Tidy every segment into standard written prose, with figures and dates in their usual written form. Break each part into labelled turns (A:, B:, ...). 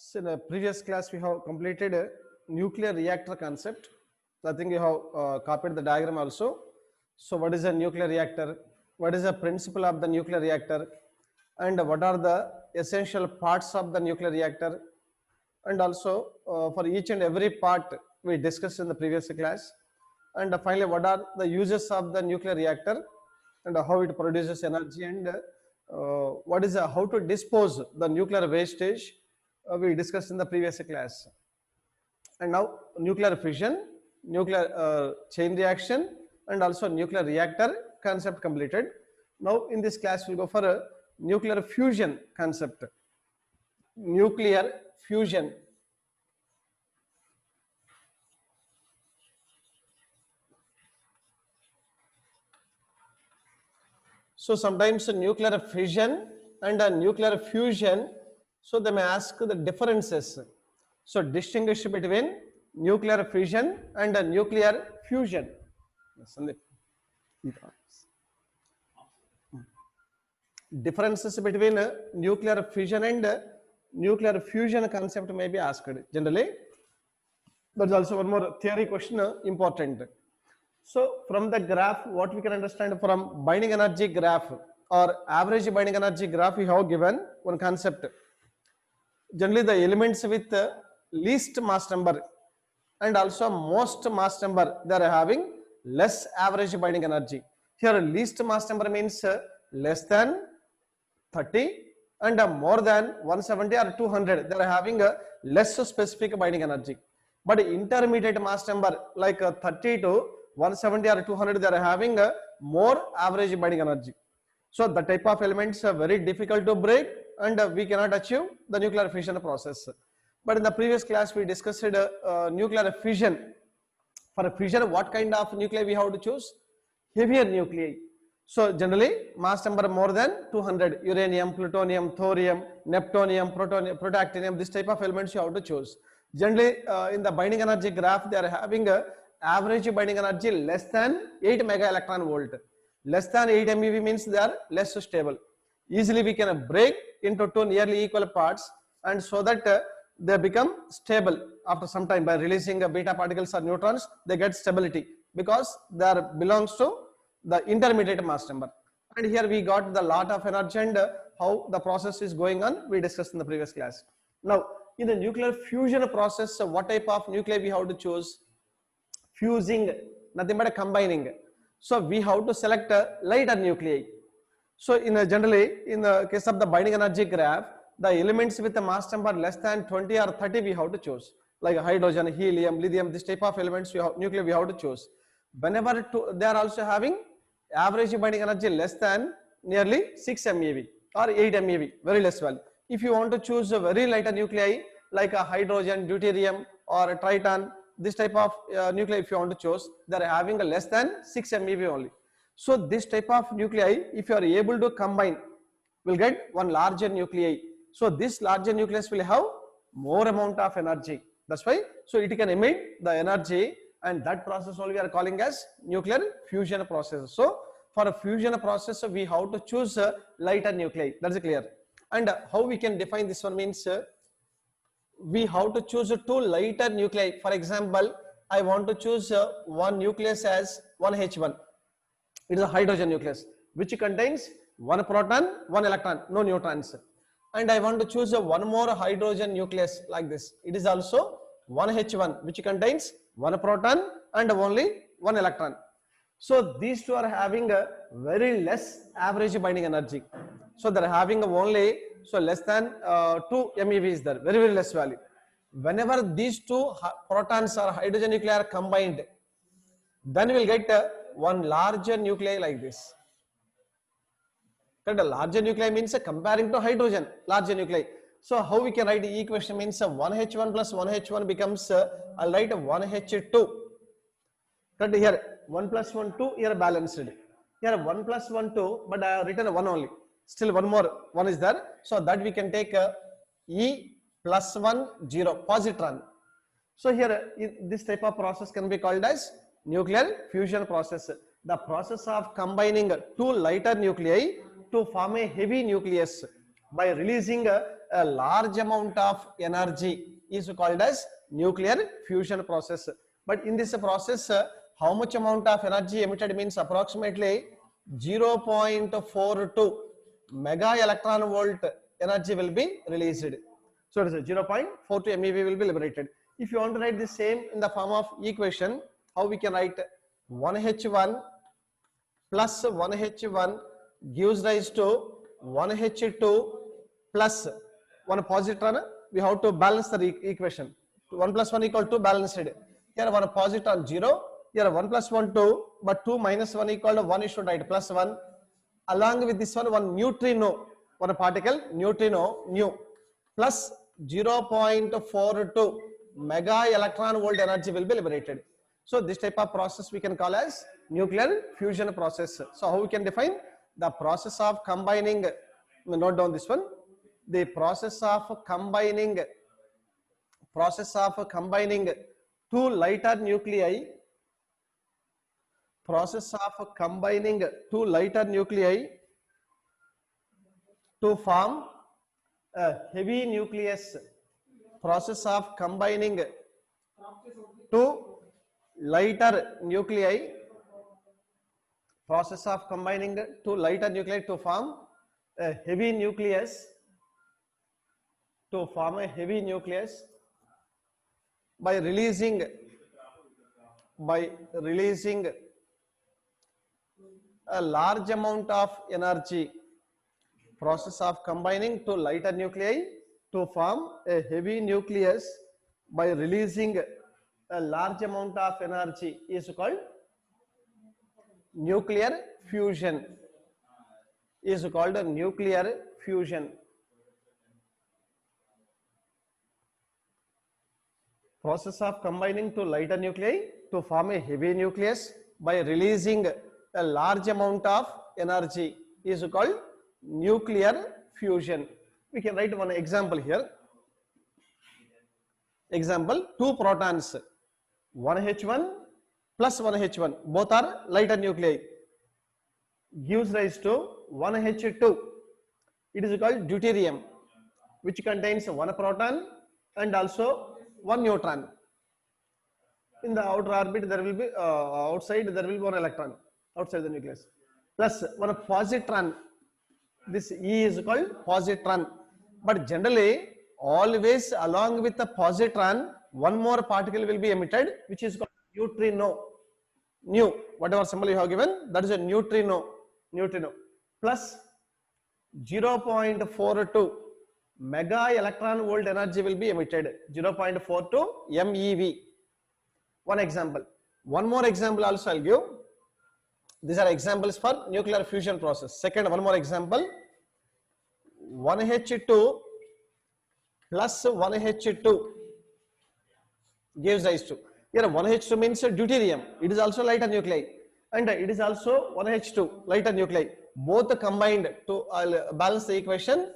A: So in the previous class, we have completed a nuclear reactor concept. So I think you have copied the diagram also. So what is a nuclear reactor? What is the principle of the nuclear reactor? And what are the essential parts of the nuclear reactor? And also for each and every part we discussed in the previous class. And finally, what are the uses of the nuclear reactor and how it produces energy, and what is how to dispose the nuclear wastage we discussed in the previous class. And now nuclear fission, nuclear chain reaction, and also nuclear reactor concept completed. Now in this class we'll go for a nuclear fusion concept. Nuclear fusion. So sometimes nuclear fission and nuclear fusion, so they may ask the differences. So distinguish between nuclear fission and nuclear fusion. Differences between nuclear fission and nuclear fusion concept may be asked generally. There's also one more theory question important. So from the graph, what we can understand from binding energy graph or average binding energy graph, we have given one concept. Generally the elements with least mass number and also most mass number, they are having less average binding energy. Here least mass number means less than 30 and more than 170 or 200, they are having a less specific binding energy. But intermediate mass number like 30 to 170 or 200, they are having a more average binding energy. So the type of elements are very difficult to break and we cannot achieve the nuclear fission process. But in the previous class we discussed nuclear fission. For fission, what kind of nuclei we have to choose? Heavier nuclei. So generally mass number more than 200, uranium, plutonium, thorium, neptunium, protactinium, this type of elements you have to choose. Generally in the binding energy graph, they are having a average binding energy less than 8 mega electron volt. Less than 8 MeV means they are less stable. Easily we can break into two nearly equal parts, and so that they become stable after some time by releasing beta particles or neutrons, they get stability because they are belongs to the intermediate mass number. And here we got the lot of energy and how the process is going on, we discussed in the previous class. Now in the nuclear fusion process, what type of nuclei we have to choose? Fusing, nothing but combining. So we have to select lighter nuclei. So generally in the case of the binding energy graph, the elements with a mass number less than 20 or 30 we have to choose, like hydrogen, helium, lithium, this type of elements nuclei we have to choose. Whenever they are also having average binding energy less than nearly 6 MeV or 8 MeV, very less value. If you want to choose a very lighter nuclei like a hydrogen, deuterium or a triton, this type of nuclei if you want to choose, they are having a less than 6 MeV only. So this type of nuclei, if you are able to combine, will get one larger nuclei. So this larger nucleus will have more amount of energy. That's why, so it can emit the energy, and that process only we are calling as nuclear fusion process. So for a fusion process, we have to choose a lighter nuclei. That's clear. And how we can define this one means we have to choose two lighter nuclei. For example, I want to choose one nucleus as 1H1. It is a hydrogen nucleus which contains one proton, one electron, no neutrons. And I want to choose one more hydrogen nucleus like this. It is also 1H1 which contains one proton and only one electron. So these two are having a very less average binding energy. So they are having only less than 2 MeV is there, very, very less value. Whenever these two protons or hydrogen nuclei are combined, then we will get one larger nuclei like this. That a larger nuclei means comparing to hydrogen, larger nuclei. So how we can write the equation means 1H1 plus 1H1 becomes, I'll write 1H2. That here 1 plus 1, 2, here balanced. Here 1 plus 1, 2, but I have written 1 only. Still one more 1 is there. So that we can take E plus 1, 0, positron. So here this type of process can be called as nuclear fusion process. The process of combining two lighter nuclei to form a heavy nucleus by releasing a large amount of energy is called as nuclear fusion process. But in this process, how much amount of energy emitted means approximately 0.42 mega electron volt energy will be released. So it is 0.42 MeV will be liberated. If you want to write the same in the form of equation, how we can write 1H1 plus 1H1 gives rise to 1H2 plus 1 positron. We have to balance the equation. 1 plus 1 equal to balanced. Here 1 positron 0. Here 1 plus 1 2. But 2 minus 1 equal to 1 is to write plus 1. Along with this one neutrino, one particle neutrino nu plus 0.42 mega electron volt energy will be liberated. So this type of process we can call as nuclear fusion process. So how we can define the process of combining, note down this one, the process of combining two lighter nuclei, to form a heavy nucleus. Process of combining two lighter nuclei to form a heavy nucleus, by releasing a large amount of energy. Process of combining two lighter nuclei to form a heavy nucleus by releasing a large amount of energy is called nuclear fusion. Process of combining two lighter nuclei to form a heavy nucleus by releasing a large amount of energy is called nuclear fusion. We can write one example here. Example, two protons, 1H1 plus 1H1, both are lighter nuclei, gives rise to 1H2. It is called deuterium, which contains one proton and also one neutron. In the outer orbit there will be outside there will be one electron outside the nucleus, plus one positron. This E is called positron. But generally, always along with the positron, one more particle will be emitted, which is called neutrino. Nu, whatever symbol you have given, that is a neutrino. Plus 0.42 mega electron volt energy will be emitted. 0.42 MeV. One example. One more example also I'll give. These are examples for nuclear fusion process. Second, one more example. 1H2 plus 1H2 gives rise to. Here 1H2 means deuterium. It is also lighter nuclei, and it is also 1H2 lighter nuclei. Both combined to balance the equation.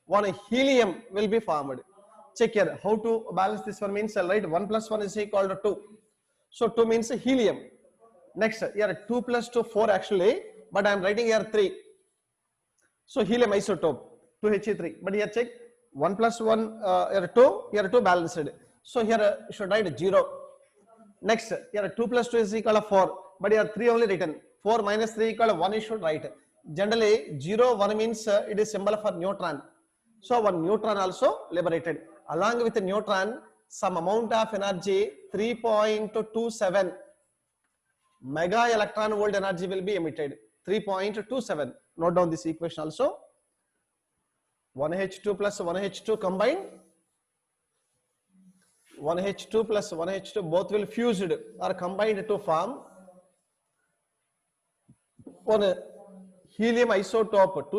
A: One helium will be formed. Check here how to balance this one means. I'll write 1 plus 1 is equal to 2. So 2 means helium. Next, here 2 plus 2 4 actually, but I am writing here 3. So helium isotope 2He3. But here check 1 plus 1 here 2 balanced. So here you should write 0. Next, here 2 plus 2 is equal to 4, but here 3 only written. 4 minus 3 equal to 1 you should write. Generally 0 1 means it is symbol for neutron. So one neutron also liberated. Along with the neutron, some amount of energy 3.27 mega electron volt energy will be emitted. 3.27. Note down this equation also. 1H2 plus 1H2 combined. 1H2 plus 1H2 both will fused or combined to form one helium isotope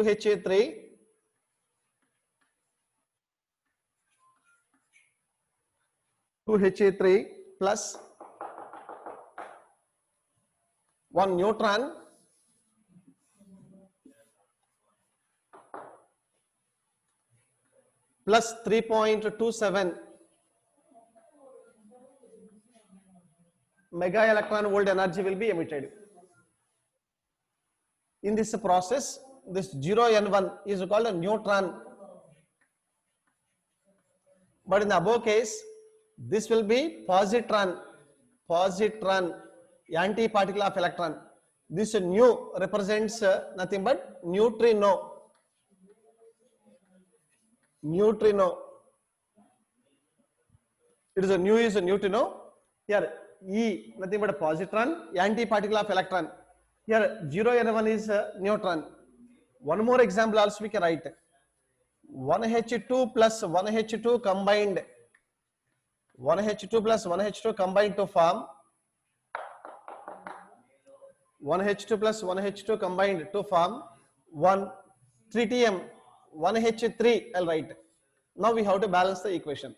A: 2Ha3 plus one neutron plus 3.27 mega electron volt energy will be emitted. In this process, this 0N1 is called a neutron. But in the above case, this will be positron, anti-particle of electron. This nu represents nothing but neutrino. It is a nu is a neutrino. Here E nothing but a positron, anti-particle of electron. Here 0n1 is a neutron. One more example also we can write. 1H2 plus 1H2 combined. 1H2 plus 1H2 combined to form 1H2 plus 1H2 combined to form 1 tritium 1H3. I'll write. Now we have to balance the equation.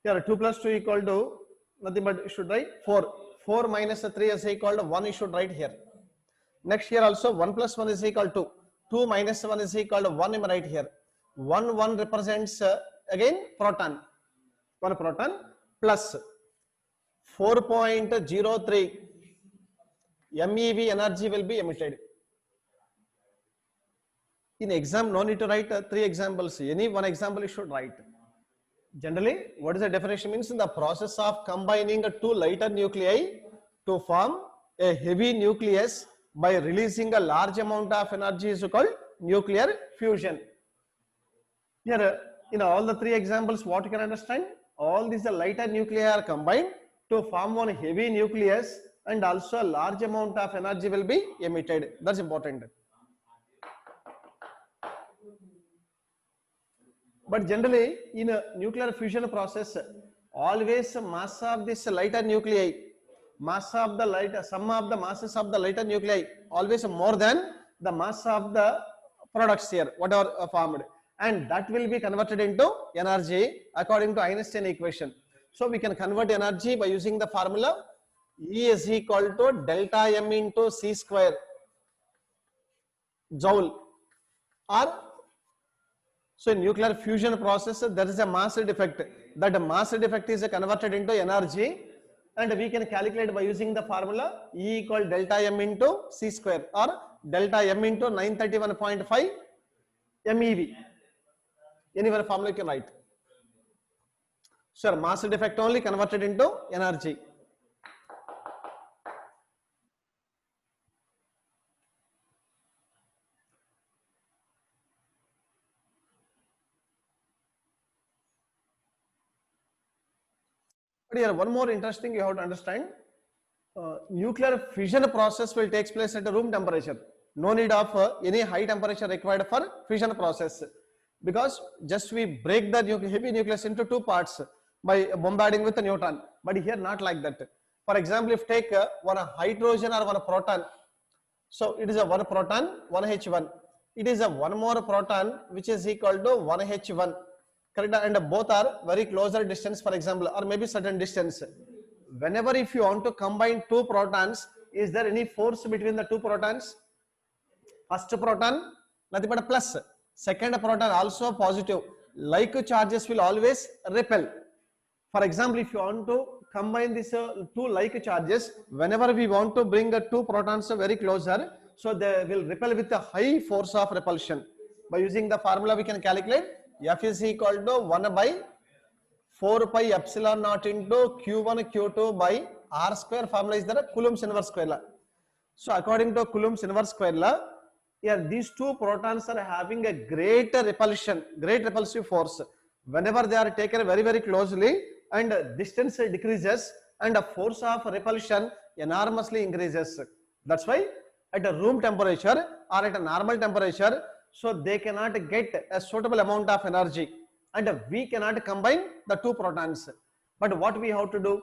A: Here 2 plus 2 equal to nothing but you should write 4. 4 minus 3 is equal to 1 you should write here. Next here also 1 plus 1 is equal to 2 minus 1 is equal to 1 right here. 1 represents again proton. 1 proton plus 4.03 MeV energy will be emitted. In exam, no need to write 3 examples. Any one example you should write. Generally, what is the definition? Means in the process of combining 2 lighter nuclei to form a heavy nucleus by releasing a large amount of energy is called nuclear fusion. Here, in all the 3 examples, what you can understand? All these lighter nuclei are combined to form one heavy nucleus, and also a large amount of energy will be emitted. That's important. But generally, in a nuclear fusion process, always mass of this lighter nuclei, sum of the masses of the lighter nuclei, always more than the mass of the products here, whatever formed, and that will be converted into energy according to Einstein equation. So we can convert energy by using the formula E is equal to delta M into C square joule. Or so in nuclear fusion process there is a mass defect. That mass defect is converted into energy, and we can calculate by using the formula E equal delta M into C square or delta M into 931.5 MeV. Any one formula you can write. Sure, mass defect only converted into energy. But here one more interesting you have to understand. Nuclear fission process will take place at room temperature. No need of any high temperature required for fission process, because just we break the heavy nucleus into 2 parts by bombarding with a neutron. But here not like that. For example, if take one hydrogen or one proton, so it is a 1 proton, 1 H1. It is a 1 more proton which is equal to 1 H1. Correct? And both are very closer distance, for example, or maybe certain distance. Whenever if you want to combine 2 protons, is there any force between the 2 protons? First proton, nothing but a plus. Second proton also positive. Like charges will always repel. For example, if you want to combine these 2 like charges, whenever we want to bring the 2 protons very closer, so they will repel with a high force of repulsion. By using the formula, we can calculate F is equal to 1 by 4 pi epsilon naught into Q1 Q2 by R square. Formula is the Coulomb's inverse square law. So according to Coulomb's inverse square law, here these 2 protons are having a great repulsion, great repulsive force. Whenever they are taken very, very closely, and distance decreases and the force of repulsion enormously increases. That's why at a room temperature or at a normal temperature, so they cannot get a suitable amount of energy, and we cannot combine the 2 protons. But what we have to do,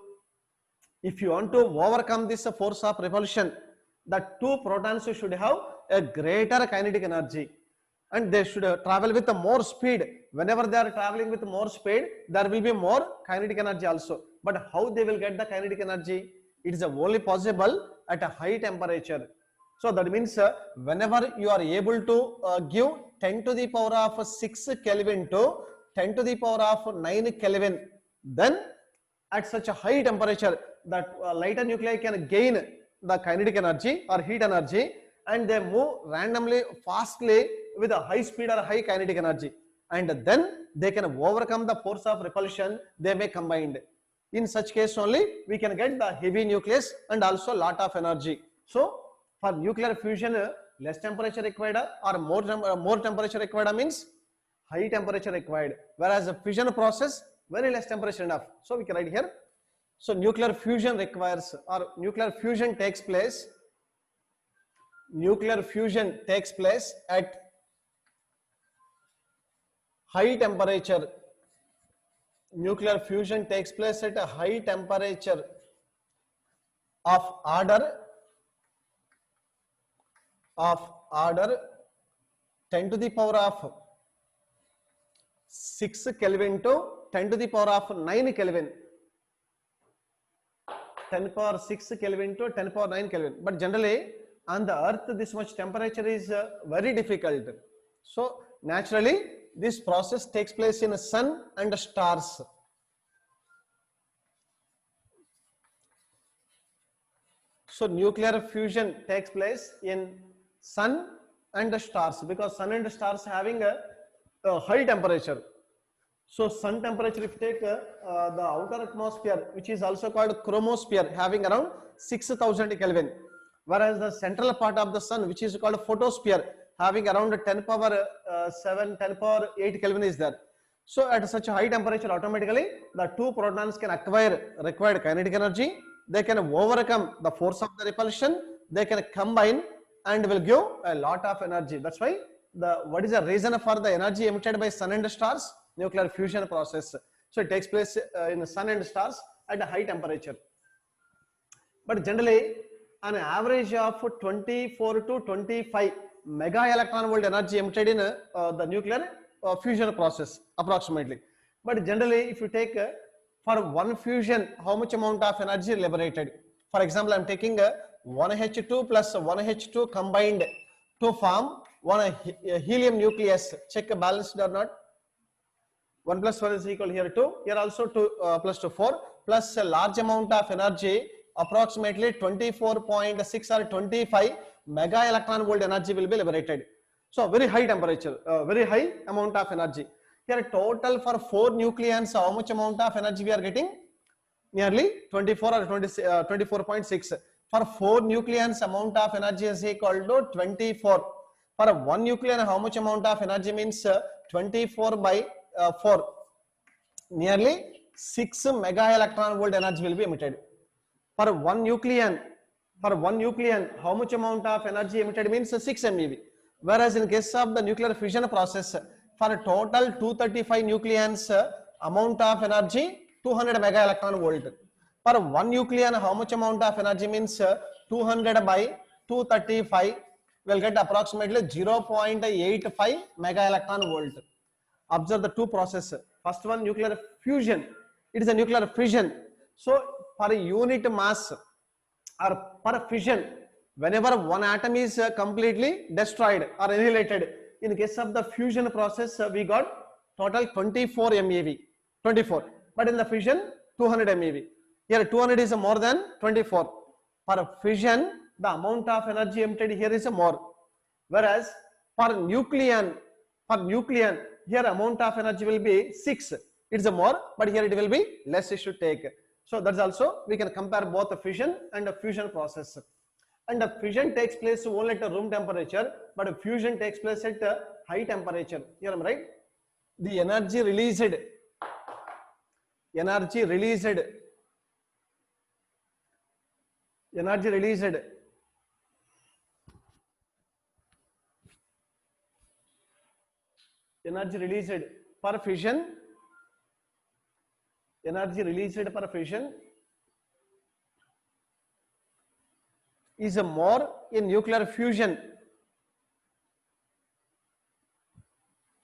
A: if you want to overcome this force of repulsion, the 2 protons should have a greater kinetic energy, and they should travel with more speed. Whenever they are traveling with more speed, there will be more kinetic energy also. But how they will get the kinetic energy? It is only possible at a high temperature. So that means whenever you are able to give 10 to the power of 6 Kelvin to 10 to the power of 9 Kelvin, then at such a high temperature, that lighter nuclei can gain the kinetic energy or heat energy, and they move randomly, fastly with a high speed or high kinetic energy. and then they can overcome the force of repulsion, they may combine. In such case only we can get the heavy nucleus and also lot of energy. So for nuclear fusion, less temperature required or more temperature required means high temperature required, whereas the fission process very less temperature enough. So we can write here. So nuclear fusion requires, or nuclear fusion takes place at high temperature. Nuclear fusion takes place at a high temperature of order 10 to the power of 6 Kelvin to 10 to the power of 9 Kelvin. 10 power 6 Kelvin to 10 power 9 Kelvin. But generally on the earth this much temperature is very difficult. So naturally this process takes place in the sun and stars. So nuclear fusion takes place in sun and stars, because sun and stars having a high temperature. So sun temperature, if you take the outer atmosphere, which is also called chromosphere, having around 6000 Kelvin, whereas the central part of the sun, which is called photosphere, having around 10 power 7, 10 power 8 Kelvin is there. So at such a high temperature, automatically the two protons can acquire required kinetic energy, they can overcome the force of the repulsion, they can combine and will give a lot of energy. That's why what is the reason for the energy emitted by sun and stars? Nuclear fusion process. So it takes place in the sun and stars at a high temperature. But generally an average of 24 to 25 mega electron volt energy emitted in the nuclear fusion process approximately. But generally if you take for one fusion, how much amount of energy liberated? For example, I am taking 1H2 plus 1H2 combined to form one helium nucleus. Check balanced or not. 1 plus 1 is equal here 2. Here also 2 plus 2 4 plus a large amount of energy, approximately 24.6 or 25 mega electron volt energy will be liberated. So very high temperature, very high amount of energy. Here total for 4 nucleons, how much amount of energy we are getting? Nearly 24 or 24.6. For 4 nucleons, amount of energy is equal to 24. For 1 nucleon, how much amount of energy means 24 by 4. Nearly 6 mega electron volt energy will be emitted. For one nucleon, how much amount of energy emitted means 6 MeV. Whereas in case of the nuclear fission process, for total 235 nucleons, amount of energy 200 mega electron volt. For one nucleon, how much amount of energy means 200 by 235 will get approximately 0.85 mega electron volt. Observe the two processes. First one, nuclear fusion. It is a nuclear fission. So per unit mass or per fission, whenever one atom is completely destroyed or annihilated, in case of the fusion process, we got total 24 MeV, 24. But in the fission, 200 MeV. Here 200 is more than 24. For fission, the amount of energy emitted here is more. Whereas for nucleon, here amount of energy will be 6. It's a more, but here it will be less. You should take. So that's also we can compare both the fission and the fusion process. And the fission takes place only at room temperature, but the fusion takes place at high temperature. Here I'm right. The energy released per fission, is more in nuclear fusion.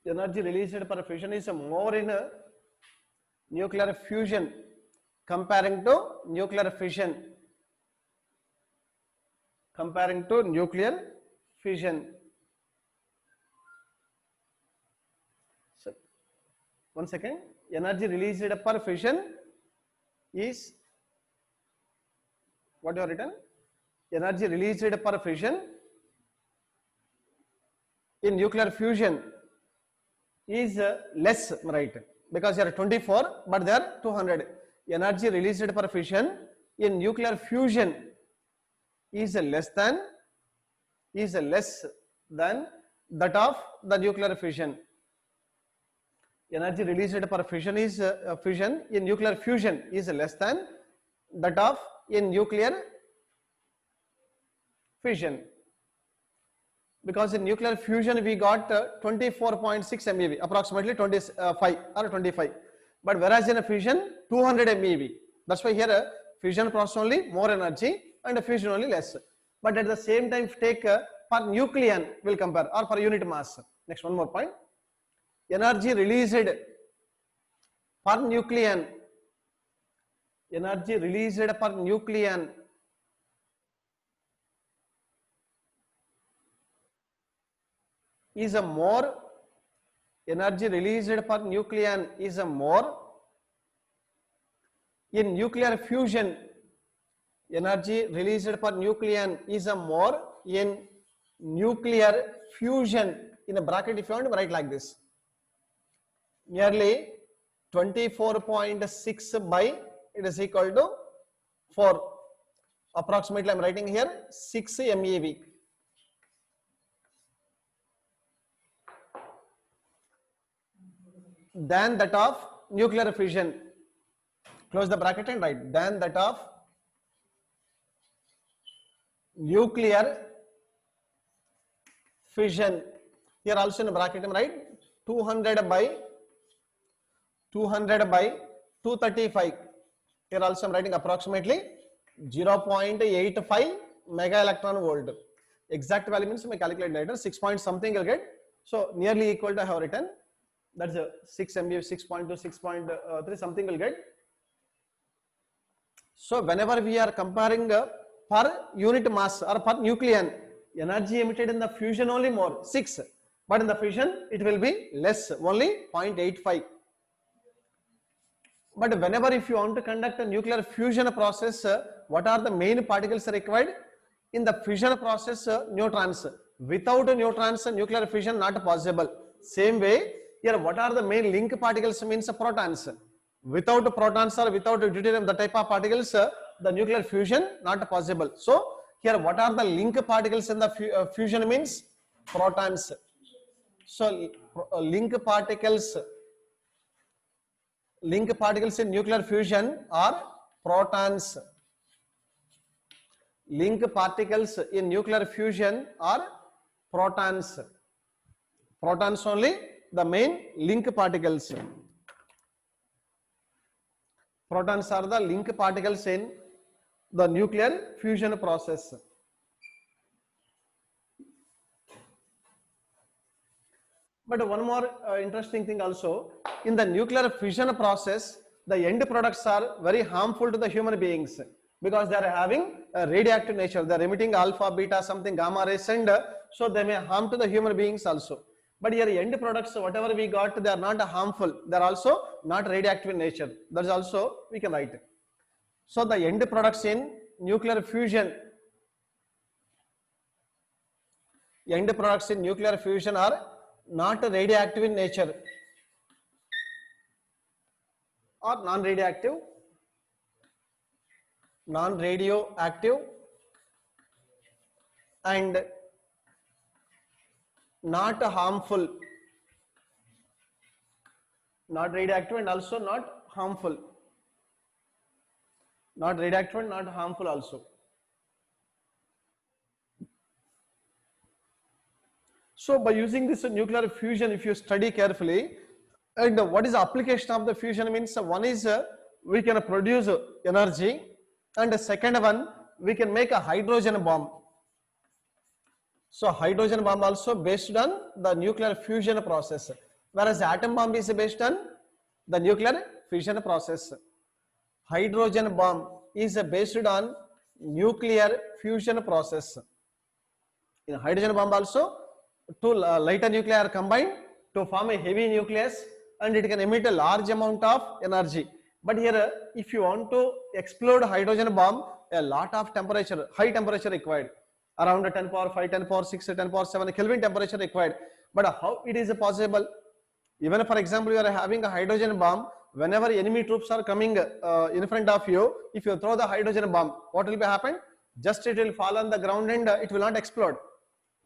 A: Energy released per fission is more in nuclear fusion comparing to nuclear fission. So, one second. Energy released per fission is what you have written? Energy released per fission in nuclear fusion is less, right? Because they are 24, but they are 200. Energy released per fission in nuclear fusion is less than that of the nuclear fission. Energy released per fission is fission in nuclear fusion is less than that of in nuclear fission. Because in nuclear fusion we got 24.6 MeV, approximately 25 or 25. But whereas in a fission 200 MeV. That's why here fission process only more energy and fusion only less. But at the same time take per nucleon will compare or per unit mass. Next one more point. Energy released per nucleon. Energy released per nucleon is a more. Energy released per nucleon is a more in nuclear fusion. Energy released per nucleon is a more in nuclear fusion. In a bracket, if you want to write like this, nearly 24.6 by it is equal to 4. Approximately I am writing here 6 MeV. Than that of nuclear fission. Close the bracket and write than that of nuclear fission. Here also in the bracket I am write 200 by 235. Here also I am writing approximately 0.85 mega electron volt. Exact value means we calculate later. 6 point something will get. So nearly equal to I have written. That's a 6 MeV, 6.2, 6.3 something will get. So whenever we are comparing per unit mass or per nucleon, energy emitted in the fusion only more 6, but in the fission it will be less, only 0.85. But whenever if you want to conduct a nuclear fusion process, what are the main particles required? In the fission process, neutrons. Without neutrons, nuclear fission not possible. Same way, here what are the main link particles means protons. Without protons or without deuterium, the type of particles, the nuclear fusion not possible. So here what are the link particles in the fusion means protons. So link particles in nuclear fusion are protons. Link particles in nuclear fusion are protons. Protons only the main link particles. Protons are the link particles in the nuclear fusion process. But one more interesting thing also, in the nuclear fission process, the end products are very harmful to the human beings because they are having a radioactive nature. They are emitting alpha, beta, something gamma rays, and so they may harm to the human beings also. But here end products, whatever we got, they are not harmful. They are also not radioactive in nature. That is also we can write. So the end products in nuclear fusion, are not radioactive in nature or non-radioactive and not harmful, not radioactive and also not harmful, not radioactive and not harmful also. So by using this nuclear fusion, if you study carefully, and what is the application of the fusion means, one is we can produce energy, and the second one we can make a hydrogen bomb. So hydrogen bomb also based on the nuclear fusion process, whereas atom bomb is based on the nuclear fission process. Hydrogen bomb is based on nuclear fusion process. In hydrogen bomb also, two lighter nuclei are combined to form a heavy nucleus, and it can emit a large amount of energy. But here, if you want to explode hydrogen bomb, a lot of temperature, high temperature required, around 10 power 5, 10 power 6, 10 power 7 Kelvin temperature required. But how it is possible? Even for example, you are having a hydrogen bomb. Whenever enemy troops are coming in front of you, if you throw the hydrogen bomb, what will be happen? Just it will fall on the ground and it will not explode,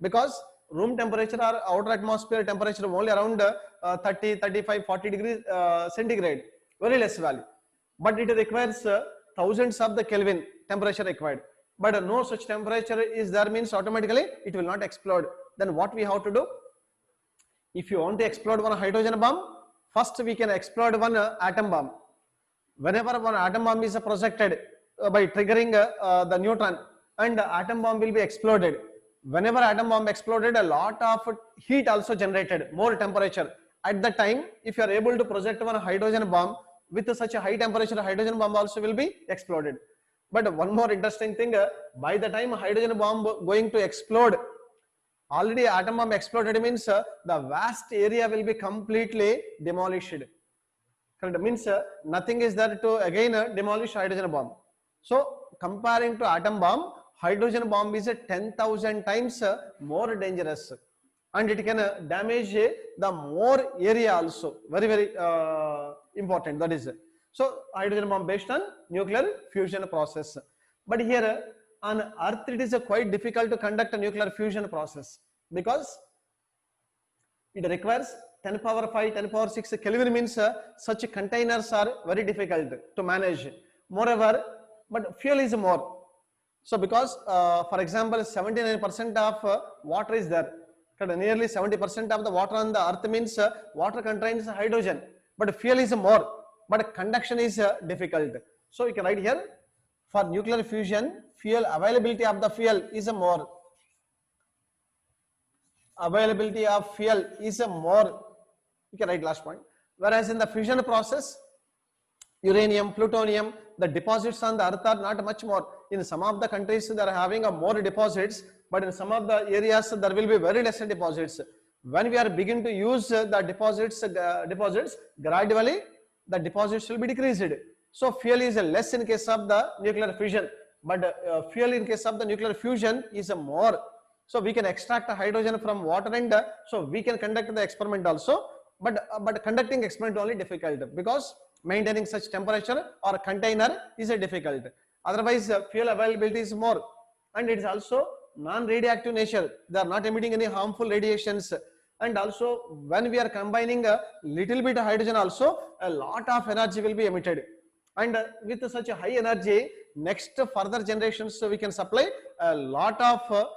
A: because room temperature or outer atmosphere temperature only around 30, 35, 40 degrees centigrade, very less value. But it requires thousands of the Kelvin temperature required. But no such temperature is there, means automatically it will not explode. Then what we have to do? If you want to explode one hydrogen bomb, first we can explode one atom bomb. Whenever one atom bomb is projected by triggering the neutron, and the atom bomb will be exploded. Whenever atom bomb exploded, a lot of heat also generated, more temperature. At the time, if you are able to project one hydrogen bomb with such a high temperature, hydrogen bomb also will be exploded. But one more interesting thing, by the time hydrogen bomb going to explode, already atom bomb exploded, means the vast area will be completely demolished. Correct? Means nothing is there to again demolish hydrogen bomb. So comparing to atom bomb, hydrogen bomb is 10,000 times more dangerous, and it can damage the more area also. Very, very important. That is, so hydrogen bomb based on nuclear fusion process. But here on Earth, it is quite difficult to conduct a nuclear fusion process, because it requires 10 power 5, 10 power 6 Kelvin, means such containers are very difficult to manage. Moreover, but fuel is more. So because for example 79% of water is there, nearly 70% of the water on the earth, means water contains hydrogen, but fuel is more, but conduction is difficult. So you can write here, for nuclear fusion, fuel availability of the fuel is more. Availability of fuel is more. You can write last point. Whereas in the fusion process, uranium, plutonium, the deposits on the earth are not much more. In some of the countries they are having a more deposits, but in some of the areas there will be very less deposits. When we are beginning to use the deposits, gradually the deposits will be decreased. So fuel is less in case of the nuclear fission, but fuel in case of the nuclear fusion is more. So we can extract hydrogen from water, and so we can conduct the experiment also, but conducting experiment only difficult, because maintaining such temperature or container is difficult. Otherwise fuel availability is more, and it is also non-radioactive nature. They are not emitting any harmful radiations, and also when we are combining a little bit of hydrogen also, a lot of energy will be emitted, and with such a high energy, next further generations we can supply a lot of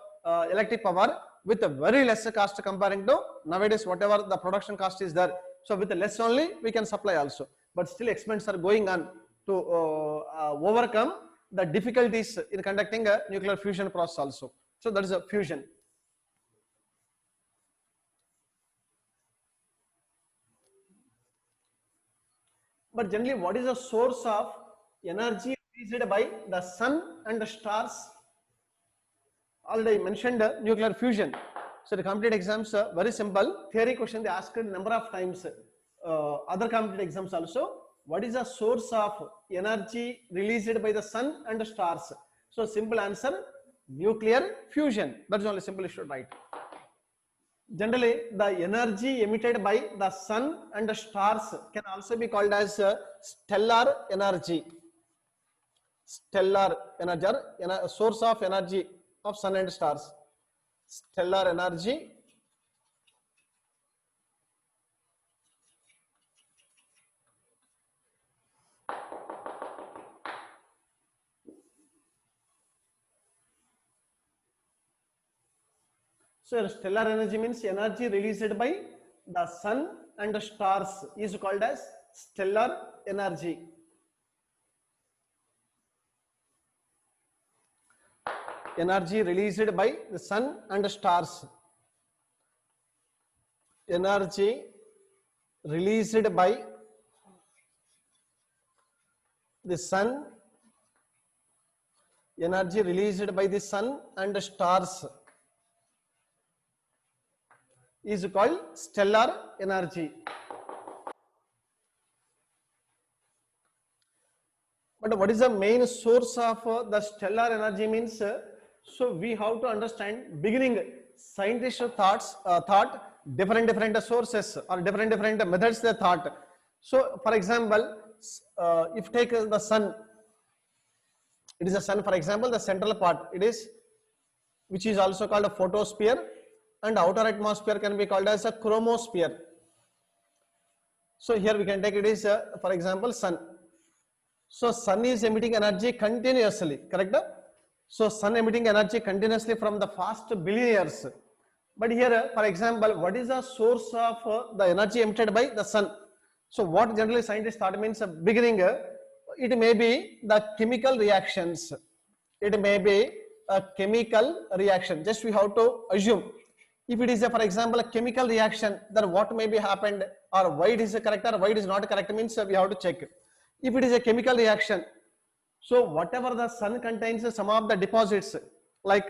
A: electric power with a very less cost comparing to nowadays whatever the production cost is there. So with less only we can supply also, but still experiments are going on to overcome the difficulties in conducting a nuclear fusion process also. So that is a fusion. But generally, what is the source of energy released by the sun and the stars? Already I mentioned nuclear fusion. So the competitive exams very simple. Theory question they asked a number of times. Other competitive exams also. What is the source of energy released by the sun and the stars? So simple answer, nuclear fusion. That is only simple, you should write. Generally, the energy emitted by the sun and the stars can also be called as stellar energy. Stellar energy, source of energy of sun and stars. Stellar energy. So stellar energy means energy released by the sun and the stars is called as stellar energy. Energy released by the sun and the stars. Energy released by the sun. Energy released by the sun and the stars is called stellar energy. But what is the main source of the stellar energy means? So we have to understand, beginning scientists thought different sources or different methods they thought. So for example, if take the sun, it is a sun, for example, the central part, it is, which is also called a photosphere, and outer atmosphere can be called as a chromosphere. So here we can take it is for example sun. So sun is emitting energy continuously, correct? So sun emitting energy continuously from the past billion years. But here for example, what is the source of the energy emitted by the sun? So what generally scientists thought means beginning, it may be the chemical reactions. It may be a chemical reaction. Just we have to assume. If it is a, for example, a chemical reaction, then what may be happened, or why it is correct or why it is not correct means we have to check. If it is a chemical reaction, so whatever the sun contains, some of the deposits, like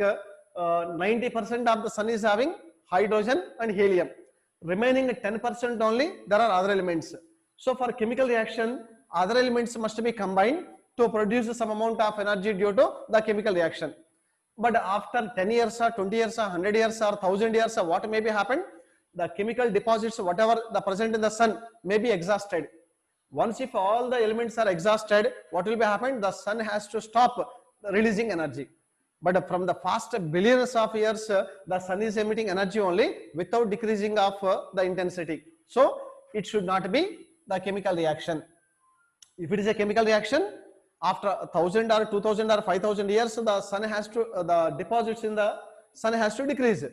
A: 90% of the sun is having hydrogen and helium. Remaining 10% only, there are other elements. So for chemical reaction, other elements must be combined to produce some amount of energy due to the chemical reaction. But after 10 years or 20 years or 100 years or 1000 years, what may be happen? The chemical deposits, whatever the present in the sun, may be exhausted. Once if all the elements are exhausted, what will be happen? The sun has to stop releasing energy. But from the past billions of years, the sun is emitting energy only without decreasing of the intensity. So it should not be the chemical reaction. If it is a chemical reaction, after 1000 or 2000 or 5000 years, the sun has to, the deposits in the sun has to decrease.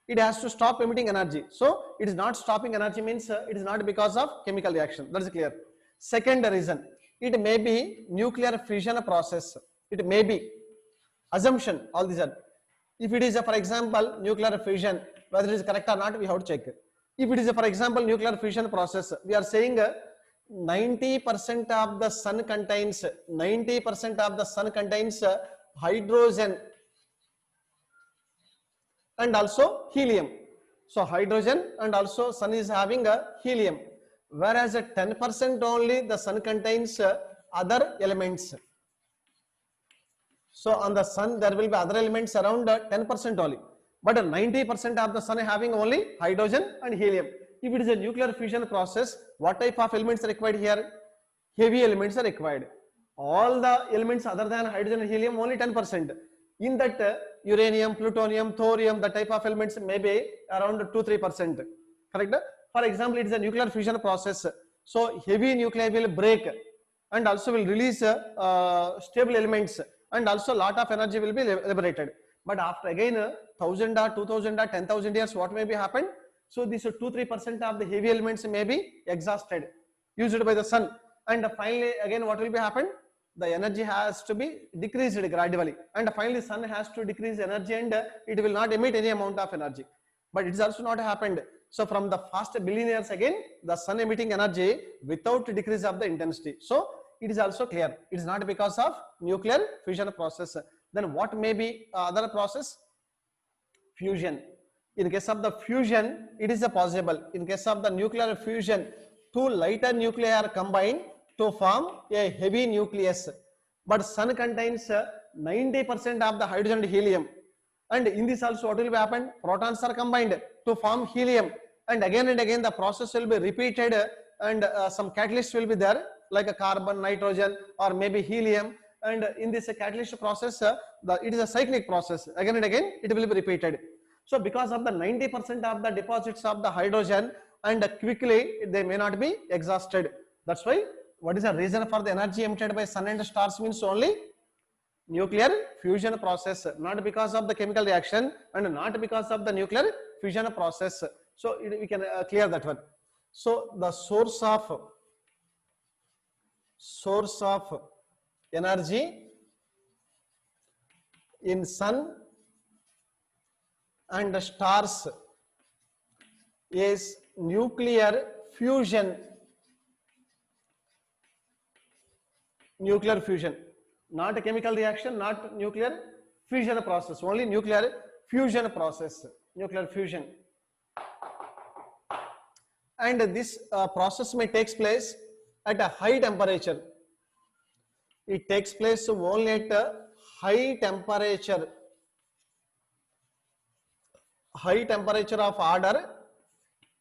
A: It has to stop emitting energy. So it is not stopping energy means it is not because of chemical reaction. That is clear. Second reason, it may be nuclear fission process. It may be assumption. All these are. If it is a, for example, nuclear fission, whether it is correct or not, we have to check. If it is a, for example, nuclear fission process, we are saying 90% of the sun contains 90% of the sun contains hydrogen and also helium. So hydrogen and also sun is having a helium, whereas 10% only the sun contains other elements. So on the sun there will be other elements around 10% only, but 90% of the sun having only hydrogen and helium. If it is a nuclear fission process, what type of elements are required here? Heavy elements are required. All the elements other than hydrogen and helium only 10%. In that uranium, plutonium, thorium, the type of elements may be around 2-3%. Correct? For example, it is a nuclear fission process. So heavy nuclei will break and also will release stable elements, and also lot of energy will be liberated. But after again 1000 or 2000 or 10,000 years, what may be happened? So this 2-3% of the heavy elements may be exhausted, used by the sun, and finally again what will be happen? The energy has to be decreased gradually, and finally sun has to decrease energy and it will not emit any amount of energy. But it is also not happened. So from the past billion years again, the sun emitting energy without decrease of the intensity. So it is also clear. It is not because of nuclear fission process. Then what may be other process? Fusion. In case of the fusion, it is possible. In case of the nuclear fusion, two lighter nuclei are combined to form a heavy nucleus. But sun contains 90% of the hydrogen and helium. And in this also what will be happen? Protons are combined to form helium. And again the process will be repeated, and some catalyst will be there, like a carbon, nitrogen, or maybe helium. And in this catalyst process, it is a cyclic process. Again and again it will be repeated. So because of the 90% of the deposits of the hydrogen, and quickly they may not be exhausted. That's why what is the reason for the energy emitted by sun and stars means only nuclear fusion process, not because of the chemical reaction and not because of the nuclear fusion process. So we can clear that one. So the source of energy in sun and stars is nuclear fusion. Nuclear fusion, not a chemical reaction, not nuclear fusion process, only nuclear fusion process, nuclear fusion. And this process may takes place at a high temperature. It takes place only at a high temperature of order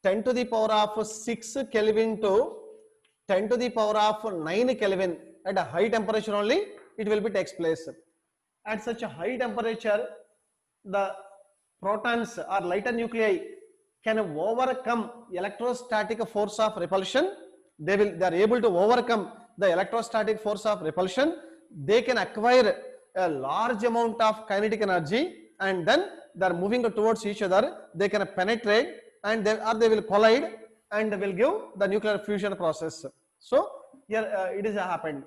A: 10 to the power of 6 Kelvin to 10 to the power of 9 Kelvin at a high temperature only it will be takes place. At such a high temperature, the protons or lighter nuclei can overcome electrostatic force of repulsion. They are able to overcome the electrostatic force of repulsion. They can acquire a large amount of kinetic energy, and then they are moving towards each other. They can penetrate, and they will collide, and they will give the nuclear fusion process. So here it is happened,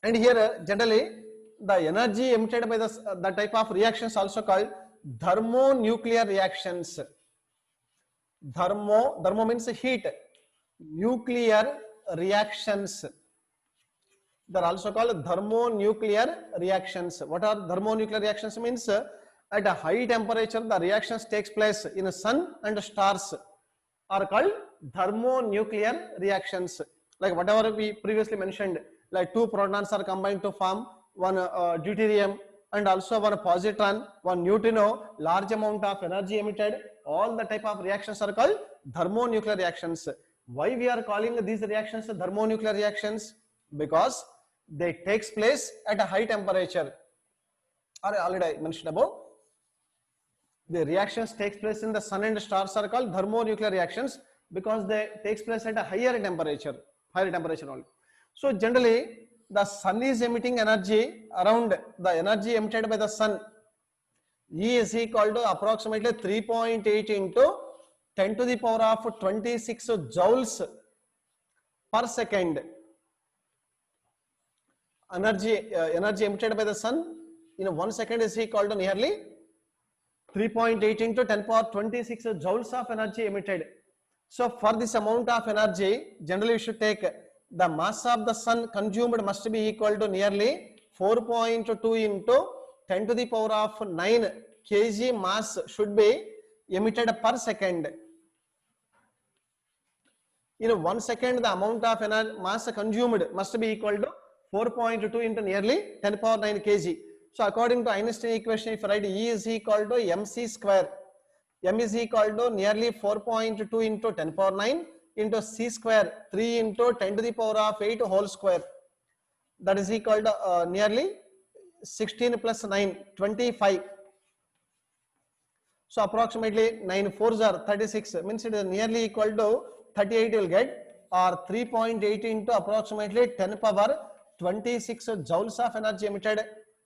A: and here generally the energy emitted by the type of reactions also called thermonuclear reactions. Thermo means heat. Nuclear reactions, they are also called thermonuclear reactions. What are thermonuclear reactions? Means at a high temperature the reactions takes place in sun and stars are called thermonuclear reactions. Like whatever we previously mentioned, like two protons are combined to form one deuterium, and also one positron, one neutrino, large amount of energy emitted. All the type of reactions are called thermonuclear reactions. Why we are calling these reactions thermonuclear reactions? Because they takes place at a high temperature. Already I mentioned above, the reactions takes place in the sun and stars are called thermonuclear reactions because they takes place at a higher temperature only. So generally the sun is emitting energy around the energy emitted by the sun. E is equal to approximately 3.8 into 10 to the power of 26 joules per second. Energy emitted by the sun in 1 second is equal to nearly 3.8 into 10 power 26 joules of energy emitted. So for this amount of energy, generally you should take the mass of the sun consumed must be equal to nearly 4.2 into 10 to the power of 9 kg mass should be emitted per second. In 1 second, the amount of mass consumed must be equal to 4.2 into nearly 10 power 9 kg. So according to Einstein equation, if I write E is equal to mc square, m is equal to nearly 4.2 into 10 power 9 into c square 3 into 10 to the power of 8 whole square, that is equal to nearly 16 plus 9 25. So approximately 9 4s are 36, means it is nearly equal to 38 you will get, or 3.8 into approximately 10 power 26 joules of energy emitted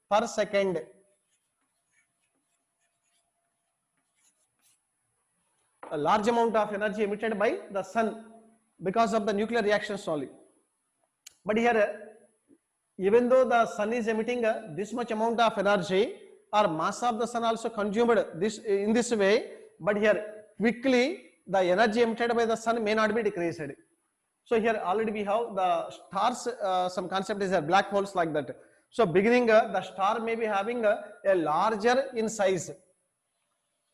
A: per second. A large amount of energy emitted by the sun because of the nuclear reactions only. But here, even though the sun is emitting this much amount of energy, or mass of the sun also consumed this in this way, but here quickly the energy emitted by the sun may not be decreased. So here already we have the stars, some concept is black holes like that. So beginning the star may be having a larger in size.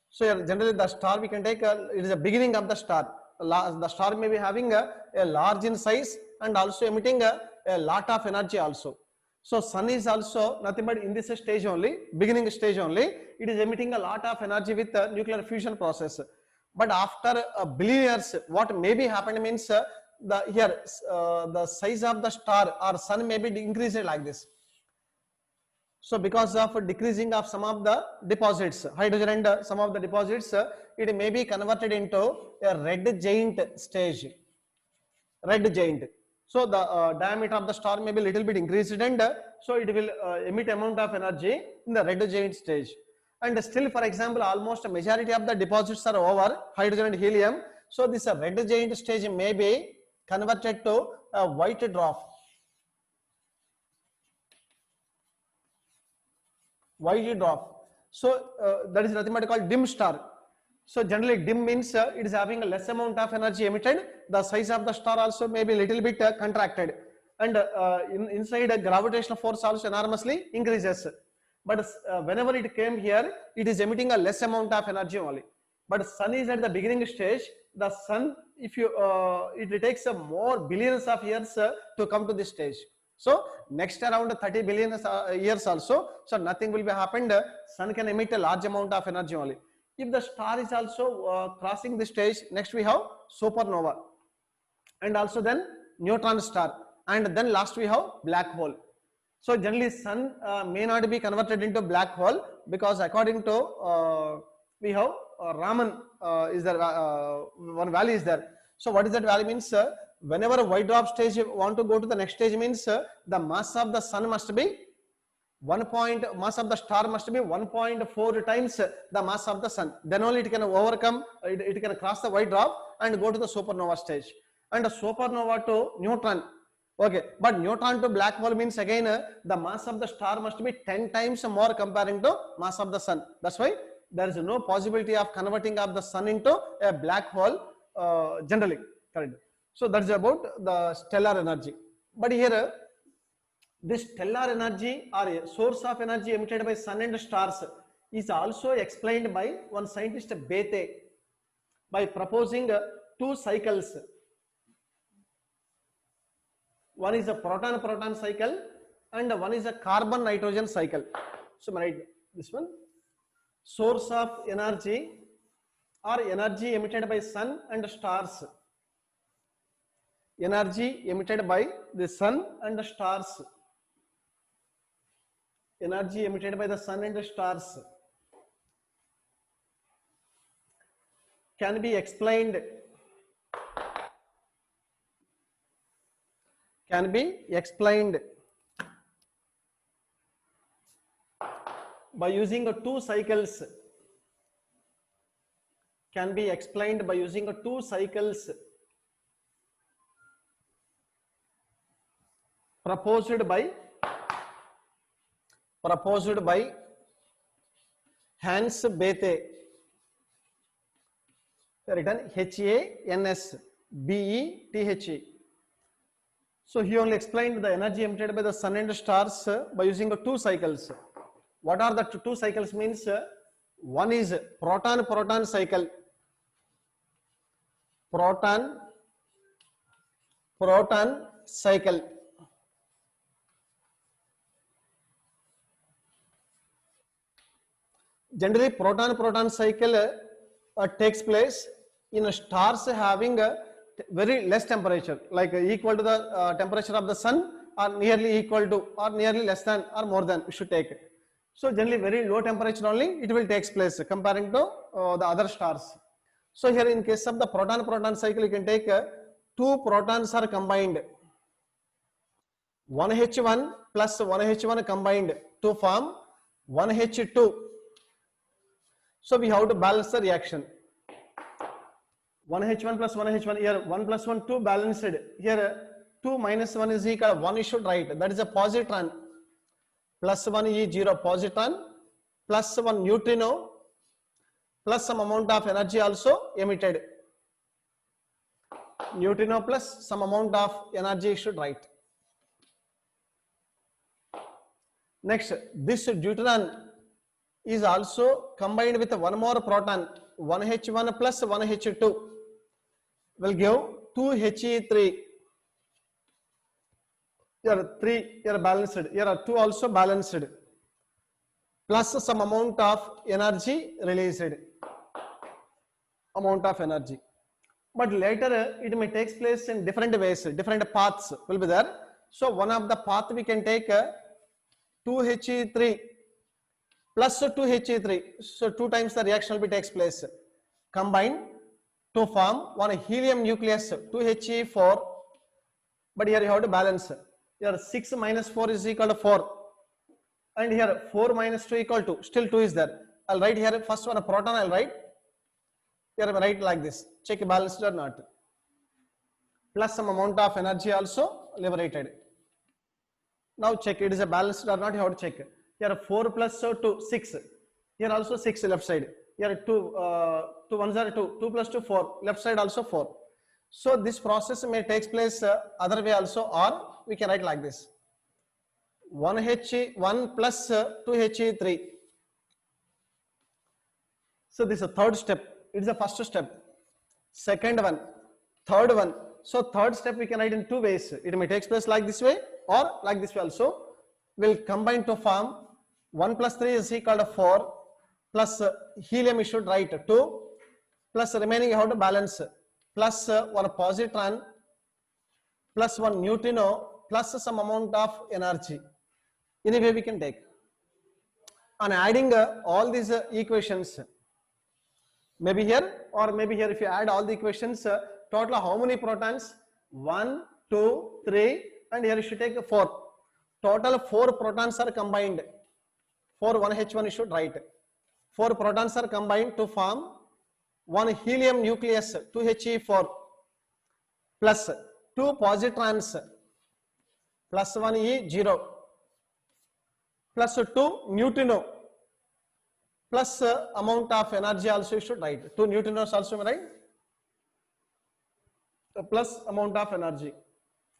A: So here generally the star we can take it is a beginning of the star. The star may be having a large in size and also emitting a lot of energy also. So sun is also nothing but in this stage only, beginning stage only, it is emitting a lot of energy with the nuclear fusion process. But after a billion years, what may be happened means the size of the star or sun may be increased like this. So because of decreasing of some of the deposits, hydrogen and some of the deposits, it may be converted into a red giant stage. Red giant. So the diameter of the star may be little bit increased, and so it will emit amount of energy in the red giant stage. And still, for example, almost a majority of the deposits are over, hydrogen and helium. So this red giant stage may be converted to a white dwarf. White dwarf. So that is nothing but called dim star. So generally dim means it is having a less amount of energy emitted. The size of the star also may be little bit contracted, and inside a gravitational force also enormously increases. But whenever it came here, it is emitting a less amount of energy only. But sun is at the beginning stage. The sun, if you it takes more billions of years to come to this stage. So next around 30 billion years also, so nothing will be happened. Sun can emit a large amount of energy only. If the star is also crossing the stage, next we have supernova, and also then neutron star, and then last we have black hole. So generally sun may not be converted into black hole, because according to we have Raman is there, one value is there. So what is that value means? Whenever a white dwarf stage want to go to the next stage means the mass of the sun must be mass of the star must be 1.4 times the mass of the sun. Then only it can overcome, it can cross the white dwarf and go to the supernova stage. And a supernova to neutron. Okay, but neutron to black hole means again the mass of the star must be 10 times more comparing to mass of the sun. That's why there is no possibility of converting of the sun into a black hole generally. Correct. So that's about the stellar energy. But here this stellar energy or a source of energy emitted by sun and stars is also explained by one scientist Bethe by proposing two cycles. One is a proton-proton cycle and one is a carbon-nitrogen cycle. So write this one. Source of energy or energy emitted by sun and stars. Energy emitted by the sun and the stars. Energy emitted by the sun and the stars can be explained by using two cycles. Can be explained by using two cycles proposed by Hans Bethe. Written Hansbethe. So he only explained the energy emitted by the sun and stars by using two cycles. What are the two cycles means? One is proton-proton cycle. Proton cycle. Generally, proton-proton cycle takes place in stars having a very less temperature, like equal to the temperature of the sun, or nearly equal to, or nearly less than, or more than we should take. So generally very low temperature only it will take place comparing to the other stars. So here in case of the proton-proton cycle, you can take two protons are combined, 1H1 plus 1H1 combined to form 1H2. So we have to balance the reaction. 1H1 plus 1H1, here 1 plus 1, 2 balanced. Here 2 minus 1 is equal to 1 you should write. That is a positron. Plus 1 is 0 positron. Plus 1 neutrino. Plus some amount of energy also emitted. Neutrino plus some amount of energy you should write. Next, this deuteron is also combined with one more proton, 1H1 plus 1H2 will give 2He3. Here 3 here balanced, here 2 also balanced, plus some amount of energy released, But later it may take place in different ways, different paths will be there. So one of the path we can take 2He3 plus 2He3. So 2 times the reaction will be takes place. Combine to form one helium nucleus 2He4. But here you have to balance. Here 6 minus 4 is equal to 4. And here 4 minus 2 equal to, still 2 is there. I'll write here first one a proton I'll write. Here I will write like this. Check balanced or not. Plus some amount of energy also liberated. Now check it is a balanced or not, you have to check. Here 4 plus 2, 6. Here also 6 left side. Here 2 ones are 2. 2 plus 2, 4. Left side also 4. So this process may take place other way also, or we can write like this. 1H1 plus 2He3. So this is a third step. It is the first step. Second one, third one. So third step we can write in two ways. It may take place like this way or like this way also. Will combine to form 1 plus 3 is equal to 4 plus helium you should write 2 plus remaining you have to balance plus one positron plus one neutrino plus some amount of energy. Any way we can take. On adding all these equations, maybe here or maybe here, if you add all the equations, total how many protons? 1, 2, 3, and here you should take 4. Total 4 protons are combined. 4 1H1 you should write. 4 protons are combined to form one helium nucleus 2He4 plus 2 positrons plus 1 E0 plus 2 neutrino plus amount of energy also you should write. 2 neutrinos also, right? Plus amount of energy.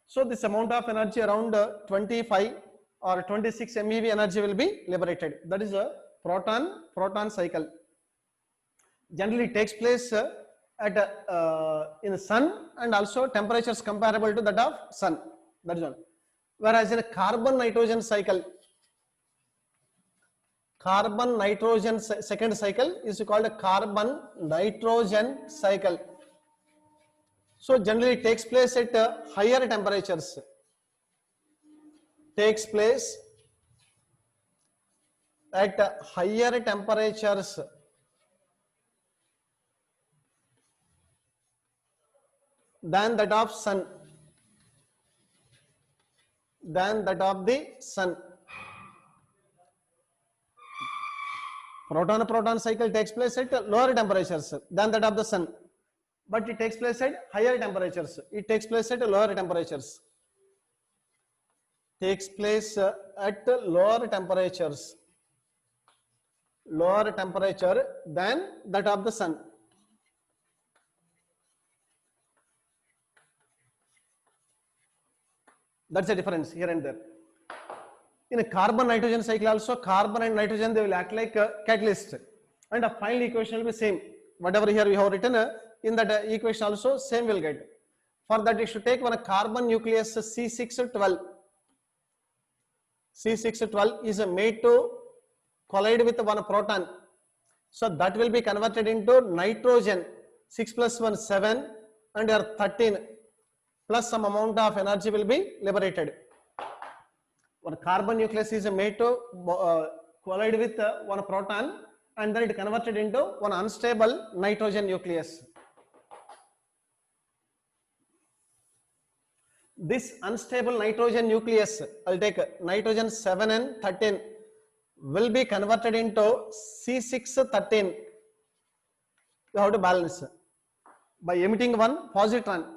A: So this amount of energy around 25 or 26 MeV energy will be liberated. That is a proton cycle. Generally takes place at in the sun, and also temperatures comparable to that of sun. That is one. Whereas in a carbon nitrogen cycle, carbon nitrogen second cycle is called a carbon nitrogen cycle. So generally it takes place at higher temperatures. Takes place at higher temperatures than that of sun. Than that of the sun. Proton cycle takes place at lower temperatures than that of the sun, but it takes place at higher temperatures. It takes place at lower temperatures. Takes place at lower temperatures. Lower temperature than that of the sun. That's the difference here and there. In a carbon nitrogen cycle also, carbon and nitrogen, they will act like a catalyst, and the final equation will be same. Whatever here we have written in that equation also same will get. For that you should take one carbon nucleus C612. C612 is made to collide with one proton, so that will be converted into nitrogen. 6 plus 1 7 and here 13 plus some amount of energy will be liberated. One carbon nucleus is made to collide with one proton, and then it converted into one unstable nitrogen nucleus. This unstable nitrogen nucleus, I'll take nitrogen 7 and 13, will be converted into C613. You have to balance by emitting one positron.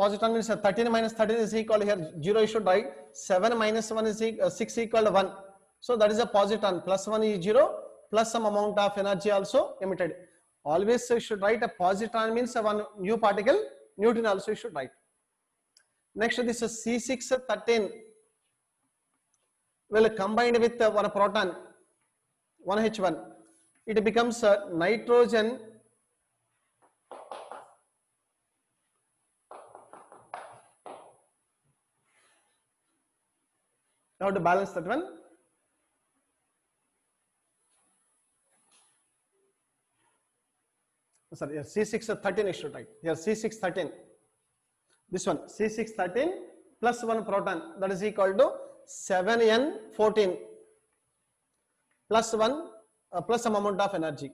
A: Positron means 13 minus 13 is equal, here 0 you should write, 7 minus 1 is 6 equal to 1. So that is a positron, plus 1 is 0, plus some amount of energy also emitted. Always you should write a positron means one new particle, neutron also you should write. Next, this is C613 will combine with one proton, 1H1. It becomes nitrogen Now to balance that one. Sorry, here C613 is should write. Here C613. This one C613 plus one proton, that is equal to 7N14 plus one plus some amount of energy.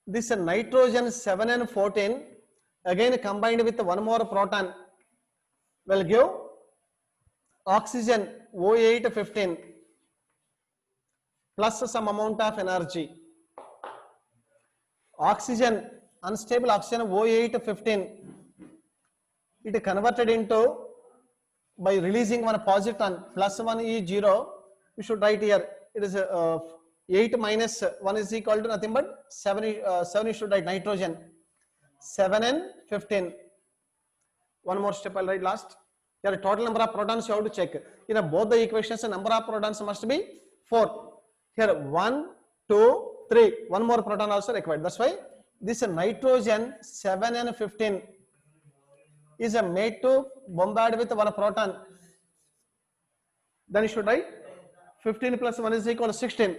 A: This nitrogen 7N14 again combined with one more proton will give oxygen O815 plus some amount of energy. Oxygen, unstable oxygen O815, it converted into by releasing one positron, plus 1 is 0. You should write here, it is 8 minus 1 is equal to nothing but 7, 7 you should write nitrogen 7 and 15. One more step I'll write last. Here total number of protons you have to check. In both the equations the number of protons must be 4. Here 1, 2, 3. One more proton also required. That's why this nitrogen 7 and 15 is made to bombard with one proton. Then you should write 15 plus 1 is equal to 16.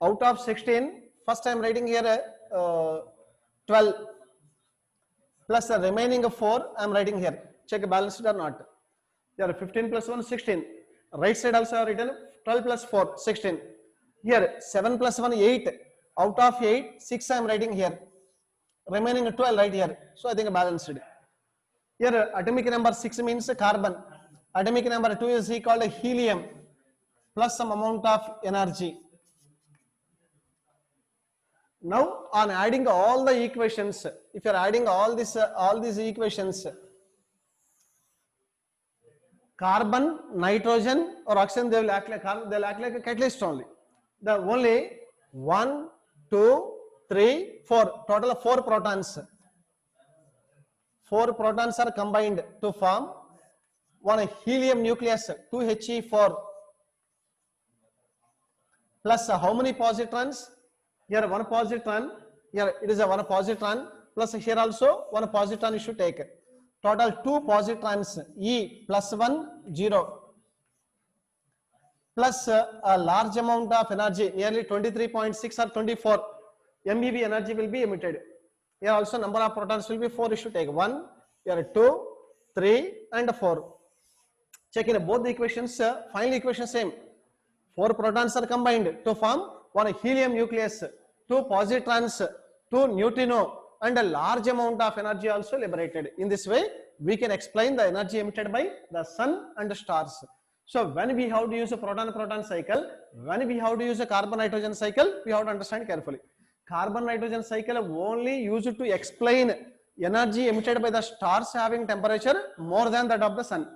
A: Out of 16, First I am writing here 12 plus the remaining 4 I am writing here. Check balanced or not. Here 15 plus 1 16. Right side also I have written 12 plus 4 16. Here 7 plus 1 8. Out of 8 6 I am writing here. Remaining 12 right here. So I think balanced. Here atomic number 6 means carbon. Atomic number 2 is equal to helium plus some amount of energy. Now on adding all the equations, if you are adding all these equations, carbon, nitrogen or oxygen, they will act like carbon, they will act like a catalyst only. The only 1 2 3 4 total of 4 protons. 4 protons are combined to form one helium nucleus 2He4 plus how many positrons? Here one positron, here it is a one positron plus here also one positron you should take. Total 2 positrons, E plus 1 0 plus a large amount of energy, nearly 23.6 or 24 MeV energy will be emitted. Here also number of protons will be 4 you should take. 1, here 2, 3 and 4. Check in both the equations, final equation same. 4 protons are combined to form one helium nucleus, 2 positrons, 2 neutrino and a large amount of energy also liberated. In this way we can explain the energy emitted by the sun and the stars. So when we have to use a proton-proton cycle, when we have to use a carbon-nitrogen cycle, we have to understand carefully. Carbon-nitrogen cycle only used to explain energy emitted by the stars having temperature more than that of the sun.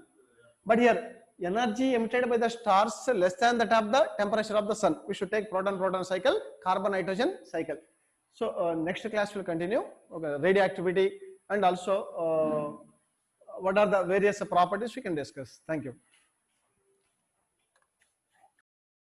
A: But here energy emitted by the stars less than that of the temperature of the sun. We should take proton-proton cycle, carbon-nitrogen cycle. So next class will continue. Okay, radioactivity and also what are the various properties we can discuss. Thank you.